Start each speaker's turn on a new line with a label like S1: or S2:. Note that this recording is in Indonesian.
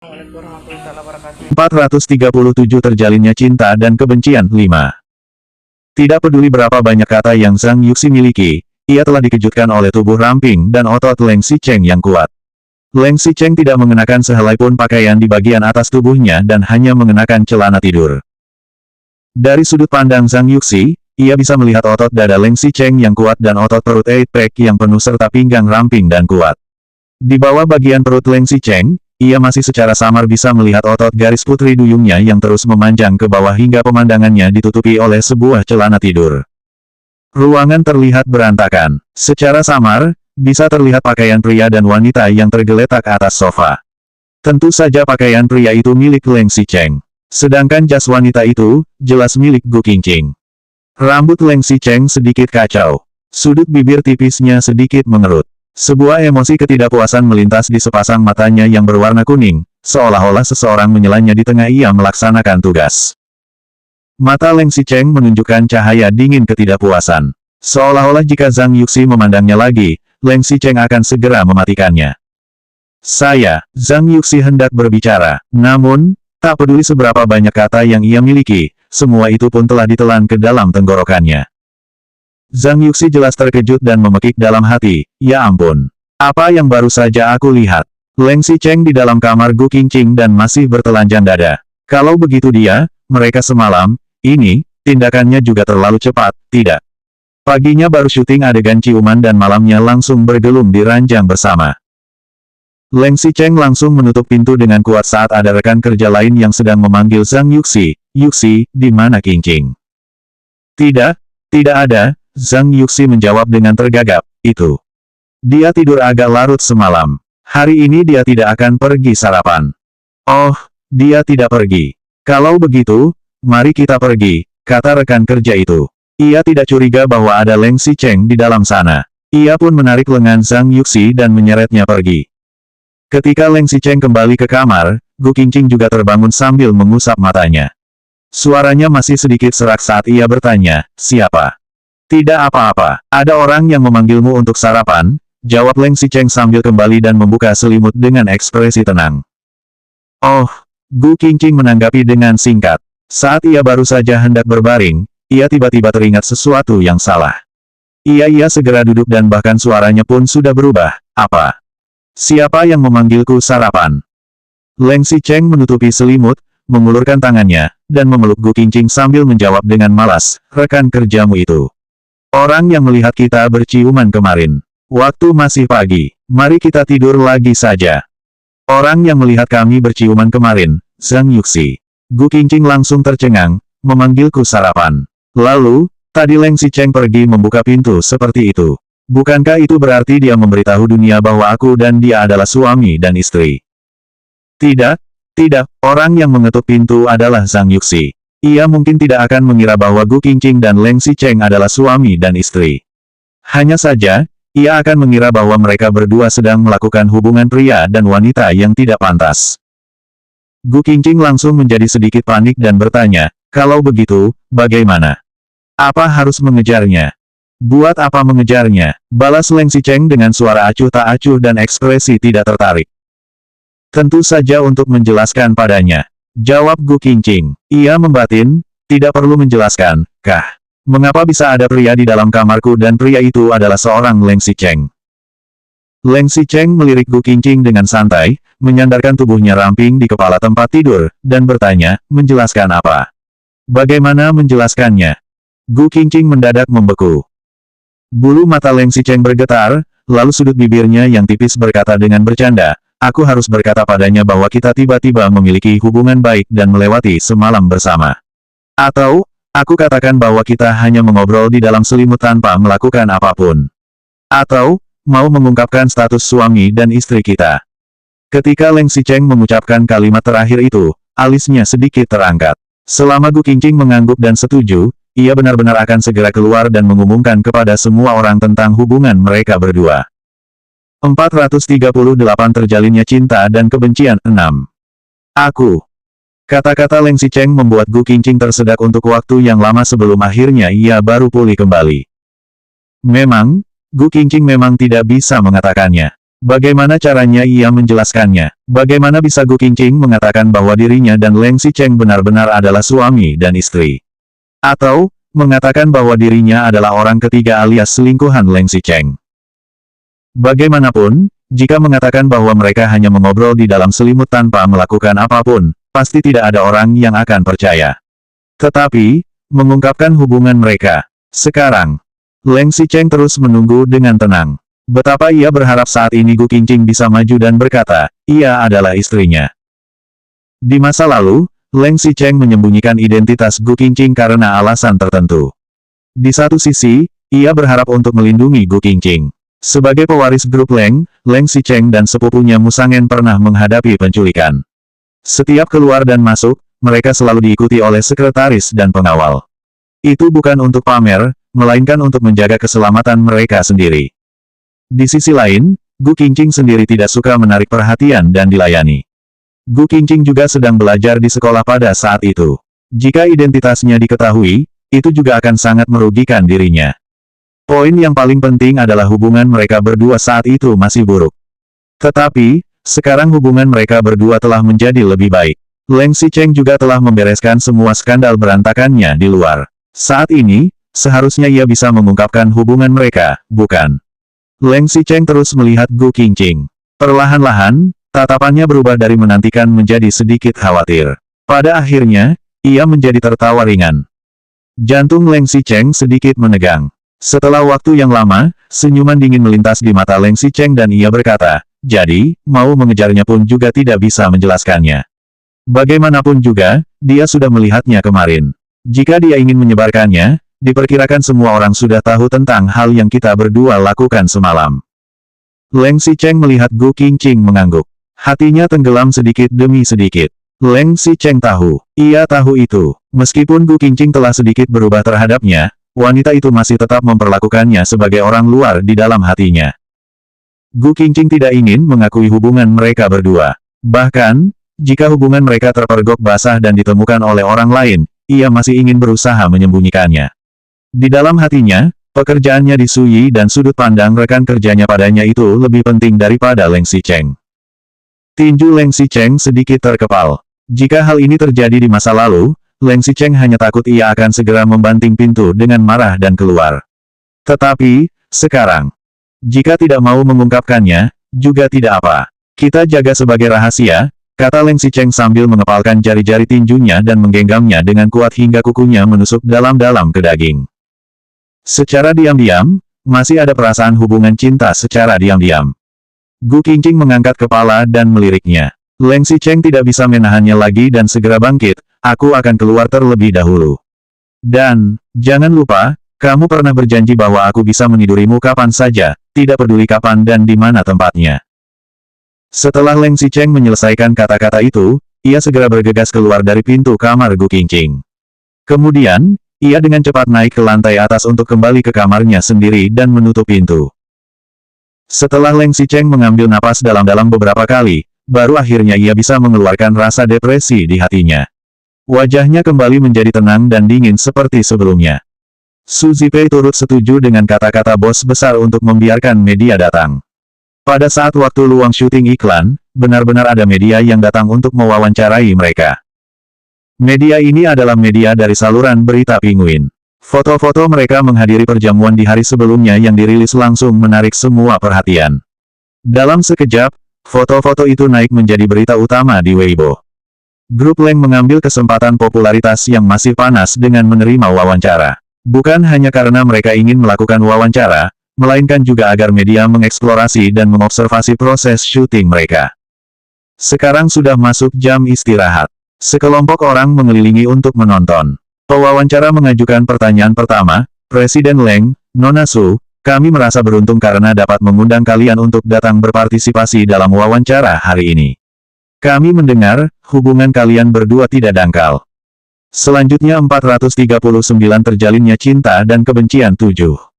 S1: Assalamualaikum warahmatullahi wabarakatuh.
S2: 437 Terjalinnya cinta dan kebencian. 5. Tidak peduli berapa banyak kata yang Zhang Yuxi miliki, ia telah dikejutkan oleh tubuh ramping dan otot Leng Xicheng yang kuat. Leng Xicheng tidak mengenakan sehelai pun pakaian di bagian atas tubuhnya dan hanya mengenakan celana tidur. Dari sudut pandang Zhang Yuxi, ia bisa melihat otot dada Leng Xicheng yang kuat dan otot perut 8-pack yang penuh serta pinggang ramping dan kuat. Di bawah bagian perut Leng Xicheng, ia masih secara samar bisa melihat otot garis putri duyungnya yang terus memanjang ke bawah hingga pemandangannya ditutupi oleh sebuah celana tidur. Ruangan terlihat berantakan. Secara samar, bisa terlihat pakaian pria dan wanita yang tergeletak atas sofa. Tentu saja pakaian pria itu milik Leng Xicheng. Sedangkan jas wanita itu, jelas milik Gu Qingqing. Rambut Leng Xicheng sedikit kacau. Sudut bibir tipisnya sedikit mengerut. Sebuah emosi ketidakpuasan melintas di sepasang matanya yang berwarna kuning, seolah-olah seseorang menyelanya di tengah ia melaksanakan tugas. Mata Leng Xicheng menunjukkan cahaya dingin ketidakpuasan. Seolah-olah jika Zhang Yuxi memandangnya lagi, Leng Xicheng akan segera mematikannya. Zhang Yuxi hendak berbicara, namun, tak peduli seberapa banyak kata yang ia miliki, semua itu pun telah ditelan ke dalam tenggorokannya. Zhang Yuxi jelas terkejut dan memekik dalam hati, ya ampun. Apa yang baru saja aku lihat? Leng Xicheng di dalam kamar Gu Qingqing dan masih bertelanjang dada. Kalau begitu mereka semalam, ini, tindakannya juga terlalu cepat, tidak? Paginya baru syuting adegan ciuman dan malamnya langsung bergelung di ranjang bersama. Leng Xicheng langsung menutup pintu dengan kuat saat ada rekan kerja lain yang sedang memanggil Zhang Yuxi. Yuxi, di mana Qingqing? Tidak ada. Zhang Yuxi menjawab dengan tergagap, itu. Dia tidur agak larut semalam. Hari ini dia tidak akan pergi sarapan. Oh, dia tidak pergi. Kalau begitu, mari kita pergi, kata rekan kerja itu. Ia tidak curiga bahwa ada Leng Xicheng di dalam sana. Ia pun menarik lengan Zhang Yuxi dan menyeretnya pergi. Ketika Leng Xicheng kembali ke kamar, Gu Qingqing juga terbangun sambil mengusap matanya. Suaranya masih sedikit serak saat ia bertanya, siapa? Tidak apa-apa, ada orang yang memanggilmu untuk sarapan, jawab Leng Xicheng sambil kembali dan membuka selimut dengan ekspresi tenang. Oh, Gu Qingqing menanggapi dengan singkat. Saat ia baru saja hendak berbaring, ia tiba-tiba teringat sesuatu yang salah. Ia segera duduk dan bahkan suaranya pun sudah berubah. Apa? Siapa yang memanggilku sarapan? Leng Xicheng menutupi selimut, mengulurkan tangannya, dan memeluk Gu Qingqing sambil menjawab dengan malas, rekan kerjamu itu. Orang yang melihat kita berciuman kemarin. Waktu masih pagi, mari kita tidur lagi saja. Orang yang melihat kami berciuman kemarin, Zhang Yuxi. Gu Qingqing langsung tercengang, memanggilku sarapan. Lalu, tadi Leng Xicheng pergi membuka pintu seperti itu. Bukankah itu berarti dia memberitahu dunia bahwa aku dan dia adalah suami dan istri? Tidak, orang yang mengetuk pintu adalah Zhang Yuxi. Ia mungkin tidak akan mengira bahwa Gu Qingqing dan Leng Xicheng adalah suami dan istri. Hanya saja, ia akan mengira bahwa mereka berdua sedang melakukan hubungan pria dan wanita yang tidak pantas. Gu Qingqing langsung menjadi sedikit panik dan bertanya, kalau begitu, bagaimana? Apa harus mengejarnya? Buat apa mengejarnya? Balas Leng Xicheng dengan suara acuh tak acuh dan ekspresi tidak tertarik. Tentu saja untuk menjelaskan padanya. Jawab Gu Qingqing. Ia membatin, tidak perlu menjelaskan, kah? Mengapa bisa ada pria di dalam kamarku dan pria itu adalah seorang Leng Xicheng? Leng Xicheng melirik Gu Qingqing dengan santai, menyandarkan tubuhnya ramping di kepala tempat tidur, dan bertanya, menjelaskan apa? Bagaimana menjelaskannya? Gu Qingqing mendadak membeku. Bulu mata Leng Xicheng bergetar, lalu sudut bibirnya yang tipis berkata dengan bercanda, aku harus berkata padanya bahwa kita tiba-tiba memiliki hubungan baik dan melewati semalam bersama. Atau, aku katakan bahwa kita hanya mengobrol di dalam selimut tanpa melakukan apapun. Atau, mau mengungkapkan status suami dan istri kita. Ketika Leng Xicheng mengucapkan kalimat terakhir itu, alisnya sedikit terangkat. Selama Gu Qingqing mengangguk dan setuju, ia benar-benar akan segera keluar dan mengumumkan kepada semua orang tentang hubungan mereka berdua. 438 Terjalinnya cinta dan kebencian. 6. Aku. Kata-kata Leng Xicheng membuat Gu Qingqing tersedak untuk waktu yang lama sebelum akhirnya ia baru pulih kembali. Memang, Gu Qingqing memang tidak bisa mengatakannya. Bagaimana caranya ia menjelaskannya? Bagaimana bisa Gu Qingqing mengatakan bahwa dirinya dan Leng Xicheng benar-benar adalah suami dan istri? Atau, mengatakan bahwa dirinya adalah orang ketiga alias selingkuhan Leng Xicheng? Bagaimanapun, jika mengatakan bahwa mereka hanya mengobrol di dalam selimut tanpa melakukan apapun, pasti tidak ada orang yang akan percaya. Tetapi, mengungkapkan hubungan mereka. Sekarang, Leng Xicheng terus menunggu dengan tenang. Betapa ia berharap saat ini Gu Qingqing bisa maju dan berkata, ia adalah istrinya. Di masa lalu, Leng Xicheng menyembunyikan identitas Gu Qingqing karena alasan tertentu. Di satu sisi, ia berharap untuk melindungi Gu Qingqing. Sebagai pewaris grup Leng Xicheng dan sepupunya Musangen pernah menghadapi penculikan. Setiap keluar dan masuk, mereka selalu diikuti oleh sekretaris dan pengawal. Itu bukan untuk pamer, melainkan untuk menjaga keselamatan mereka sendiri. Di sisi lain, Gu Qingqing sendiri tidak suka menarik perhatian dan dilayani. Gu Qingqing juga sedang belajar di sekolah pada saat itu. Jika identitasnya diketahui, itu juga akan sangat merugikan dirinya. Poin yang paling penting adalah hubungan mereka berdua saat itu masih buruk. Tetapi, sekarang hubungan mereka berdua telah menjadi lebih baik. Leng Xicheng juga telah membereskan semua skandal berantakannya di luar. Saat ini, seharusnya ia bisa mengungkapkan hubungan mereka, bukan? Leng Xicheng terus melihat Gu Qingqing. Perlahan-lahan, tatapannya berubah dari menantikan menjadi sedikit khawatir. Pada akhirnya, ia menjadi tertawa ringan. Jantung Leng Xicheng sedikit menegang. Setelah waktu yang lama, senyuman dingin melintas di mata Leng Xicheng dan ia berkata, jadi, mau mengejarnya pun juga tidak bisa menjelaskannya. Bagaimanapun juga, dia sudah melihatnya kemarin. Jika dia ingin menyebarkannya, diperkirakan semua orang sudah tahu tentang hal yang kita berdua lakukan semalam. Leng Xicheng melihat Gu Qingqing mengangguk. Hatinya tenggelam sedikit demi sedikit. Leng Xicheng tahu. Ia tahu itu. Meskipun Gu Qingqing telah sedikit berubah terhadapnya, wanita itu masih tetap memperlakukannya sebagai orang luar di dalam hatinya. Gu Qingqing tidak ingin mengakui hubungan mereka berdua. Bahkan, jika hubungan mereka terpergok basah dan ditemukan oleh orang lain, ia masih ingin berusaha menyembunyikannya. Di dalam hatinya, pekerjaannya di Suyi dan sudut pandang rekan kerjanya padanya itu lebih penting daripada Leng Xicheng. Tinju Leng Xicheng sedikit terkepal. Jika hal ini terjadi di masa lalu, Leng Xicheng hanya takut ia akan segera membanting pintu dengan marah dan keluar. Tetapi, sekarang, jika tidak mau mengungkapkannya, juga tidak apa. Kita jaga sebagai rahasia, kata Leng Xicheng sambil mengepalkan jari-jari tinjunya dan menggenggamnya dengan kuat hingga kukunya menusuk dalam-dalam ke daging. Secara diam-diam, masih ada perasaan hubungan cinta secara diam-diam. Gu Qingqing mengangkat kepala dan meliriknya. Leng Xicheng tidak bisa menahannya lagi dan segera bangkit, aku akan keluar terlebih dahulu. Dan, jangan lupa, kamu pernah berjanji bahwa aku bisa menidurimu kapan saja, tidak peduli kapan dan di mana tempatnya. Setelah Leng Xicheng menyelesaikan kata-kata itu, ia segera bergegas keluar dari pintu kamar Gu Qingqing. Kemudian, ia dengan cepat naik ke lantai atas untuk kembali ke kamarnya sendiri dan menutup pintu. Setelah Leng Xicheng mengambil napas dalam-dalam beberapa kali, baru akhirnya ia bisa mengeluarkan rasa depresi di hatinya. Wajahnya kembali menjadi tenang dan dingin seperti sebelumnya. Su Zipei turut setuju dengan kata-kata bos besar untuk membiarkan media datang. Pada saat waktu luang syuting iklan, benar-benar ada media yang datang untuk mewawancarai mereka. Media ini adalah media dari saluran berita Penguin. Foto-foto mereka menghadiri perjamuan di hari sebelumnya yang dirilis langsung menarik semua perhatian. Dalam sekejap, foto-foto itu naik menjadi berita utama di Weibo. Grup Leng mengambil kesempatan popularitas yang masih panas dengan menerima wawancara. Bukan hanya karena mereka ingin melakukan wawancara, melainkan juga agar media mengeksplorasi dan mengobservasi proses syuting mereka. Sekarang sudah masuk jam istirahat. Sekelompok orang mengelilingi untuk menonton. Pewawancara mengajukan pertanyaan pertama, Presiden Leng, Nona Su, kami merasa beruntung karena dapat mengundang kalian untuk datang berpartisipasi dalam wawancara hari ini. Kami mendengar, hubungan kalian berdua tidak dangkal. Selanjutnya 439 terjalinnya cinta dan kebencian 7.